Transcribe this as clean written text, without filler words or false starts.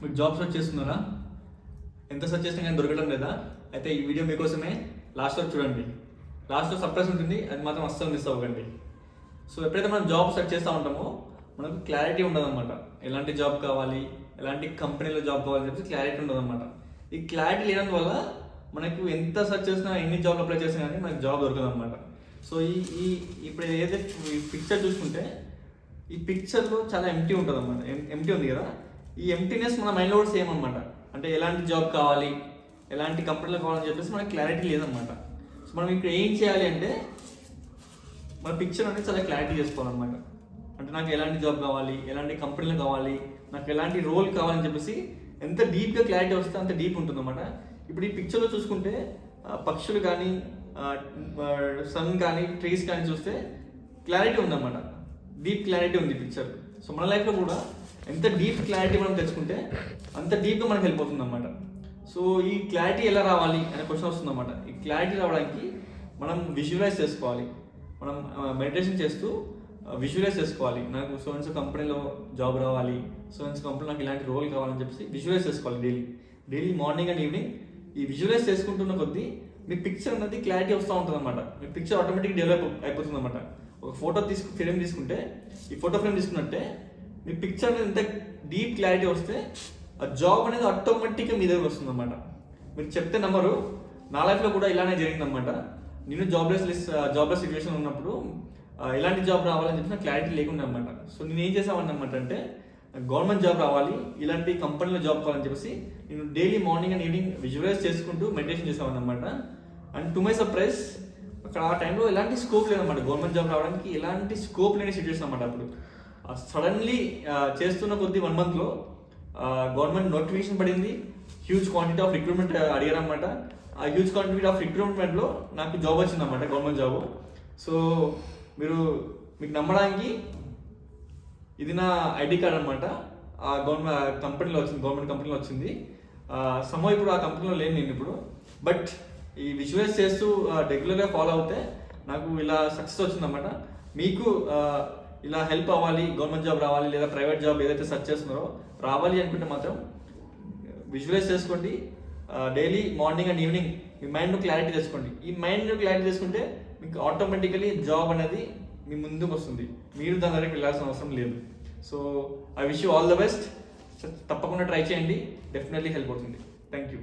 మీరు job search చేస్తున్నారా? ఎంత సెర్చ్ చేసినా కానీ దొరకడం లేదా? అయితే ఈ వీడియో మీకోసమే. లాస్ట్ వరకు చూడండి. లాస్ట్లో సర్ప్రైజ్ ఉంటుంది, అది మాత్రం అస్సలు మిస్ అవ్వకండి. సో ఎప్పుడైతే మనం జాబ్ సెర్చ్ చేస్తూ ఉంటామో మనకు క్లారిటీ ఉండదన్నమాట. ఎలాంటి జాబ్ కావాలి, ఎలాంటి కంపెనీలో జాబ్ కావాలని చెప్పేసి క్లారిటీ ఉండదన్నమాట. ఈ క్లారిటీ లేనందువల్ల మనకు ఎంత సెర్చ్ చేసినా, ఎన్ని జాబ్లు అప్లై చేసినా కానీ మనకు జాబ్ దొరకదన్నమాట. సో ఇప్పుడు ఏదైతే ఈ పిక్చర్ చూసుకుంటే ఈ పిక్చర్లో చాలా ఎంటీ ఉంటుంది అన్నమాట. ఎంటీ ఉంది కదా, ఈ ఎంటీనెస్ మన మైండ్లో కూడా సేమ్ అనమాట. అంటే ఎలాంటి జాబ్ కావాలి, ఎలాంటి కంపెనీలో కావాలని చెప్పేసి మనకి క్లారిటీ లేదనమాట. సో మనం ఇక్కడ ఏం చేయాలి అంటే మన పిక్చర్ అనేది చాలా క్లారిటీ చేసుకోవాలన్నమాట. అంటే నాకు ఎలాంటి జాబ్ కావాలి, ఎలాంటి కంపెనీలు కావాలి, నాకు ఎలాంటి రోల్ కావాలని చెప్పేసి ఎంత డీప్గా క్లారిటీ వస్తే అంత డీప్ ఉంటుందన్నమాట. ఇప్పుడు ఈ పిక్చర్లో చూసుకుంటే పక్షులు కానీ, సన్ కానీ, ట్రీస్ కానీ చూస్తే క్లారిటీ ఉందన్నమాట. డీప్ క్లారిటీ ఉంది పిక్చర్. సో మన లైఫ్లో కూడా ఎంత డీప్ క్లారిటీ మనం తెచ్చుకుంటే అంత డీప్గా మనకు హెల్ప్ అవుతుంది అన్నమాట. సో ఈ క్లారిటీ ఎలా రావాలి అనే క్వశ్చన్ వస్తుందన్నమాట. ఈ క్లారిటీ రావడానికి మనం విజువలైజ్ చేసుకోవాలి. మనం మెడిటేషన్ చేస్తూ విజువలైజ్ చేసుకోవాలి. నాకు సో కంపెనీలో జాబ్ రావాలి, సో కంపెనీలో నాకు ఇలాంటి రోల్ కావాలని చెప్పేసి విజువలైజ్ చేసుకోవాలి. డైలీ మార్నింగ్ అండ్ ఈవినింగ్ ఈ విజువలైజ్ చేసుకుంటున్న కొద్దీ మీ పిక్చర్ అనేది క్లారిటీ వస్తూ ఉంటుంది అనమాట. మీ పిక్చర్ ఆటోమేటిక్ డెవలప్ అయిపోతుంది అనమాట. ఒక ఫోటో ఫ్రేమ్ తీసుకుంటే, ఈ ఫోటో ఫ్రేమ్ తీసుకున్నట్టే మీ పిక్చర్ అనేది ఎంత డీప్ క్లారిటీ వస్తే ఆ జాబ్ అనేది ఆటోమేటిక్గా మీ దగ్గర వస్తుంది అనమాట. మీరు చెప్తే నమ్మరు, నా లైఫ్లో కూడా ఇలానే జరిగిందనమాట. నేను జాబ్లెస్ సిచ్యువేషన్ ఉన్నప్పుడు ఎలాంటి జాబ్ రావాలని చెప్పి నాకు క్లారిటీ లేకుండా అనమాట. సో నేను ఏం చేసామని అనమాట అంటే గవర్నమెంట్ జాబ్ రావాలి, ఇలాంటి కంపెనీలో జాబ్ కావాలని చెప్పేసి నేను daily morning and evening visualize చేసుకుంటూ మెడిటేషన్ చేసామని అనమాట. అండ్ టు మై సర్ప్రైజ్ అక్కడ ఆ టైంలో ఎలాంటి స్కోప్ లేదన్నమాట. గవర్నమెంట్ జాబ్ రావడానికి ఎలాంటి స్కోప్ లేని సిచ్యువేషన్ అనమాట. అప్పుడు సడన్లీ చేస్తున్న కొద్ది 1 monthలో గవర్నమెంట్ నోటిఫికేషన్ పడింది. హ్యూజ్ క్వాంటిటీ ఆఫ్ రిక్రూట్మెంట్ అడిగారు అనమాట. ఆ హ్యూజ్ క్వాంటిటీ ఆఫ్ రిక్రూట్మెంట్లో నాకు జాబ్ వచ్చిందన్నమాట, గవర్నమెంట్ జాబ్. సో మీకు నమ్మడానికి ఇది నా ఐడి కార్డ్ అనమాట. ఆ గవర్నమెంట్ కంపెనీలో వచ్చింది. సమో ఇప్పుడు ఆ కంపెనీలో లేను నేను ఇప్పుడు. బట్ ఈ విజువలైజ్ చేస్తూ రెగ్యులర్గా ఫాలో అవుతే నాకు ఇలా సక్సెస్ వచ్చిందన్నమాట. మీకు ఇలా హెల్ప్ అవ్వాలి, గవర్నమెంట్ జాబ్ రావాలి లేదా ప్రైవేట్ జాబ్ ఏదైతే సెర్చ్ చేస్తున్నారో రావాలి అనుకుంటే మాత్రం విజువలైజ్ చేసుకోండి. డైలీ మార్నింగ్ అండ్ ఈవినింగ్ మీ మైండ్ను క్లారిటీ తెచ్చుకోండి. ఈ మైండ్ను క్లారిటీ చేసుకుంటే మీకు ఆటోమేటికలీ జాబ్ అనేది మీ ముందుకు వస్తుంది. మీరు దాని దగ్గరికి వెళ్ళాల్సిన అవసరం లేదు. So I wish you all the best. తప్పకుండా ట్రై చేయండి, డెఫినెట్లీ హెల్ప్ అవుతుంది. Thank you.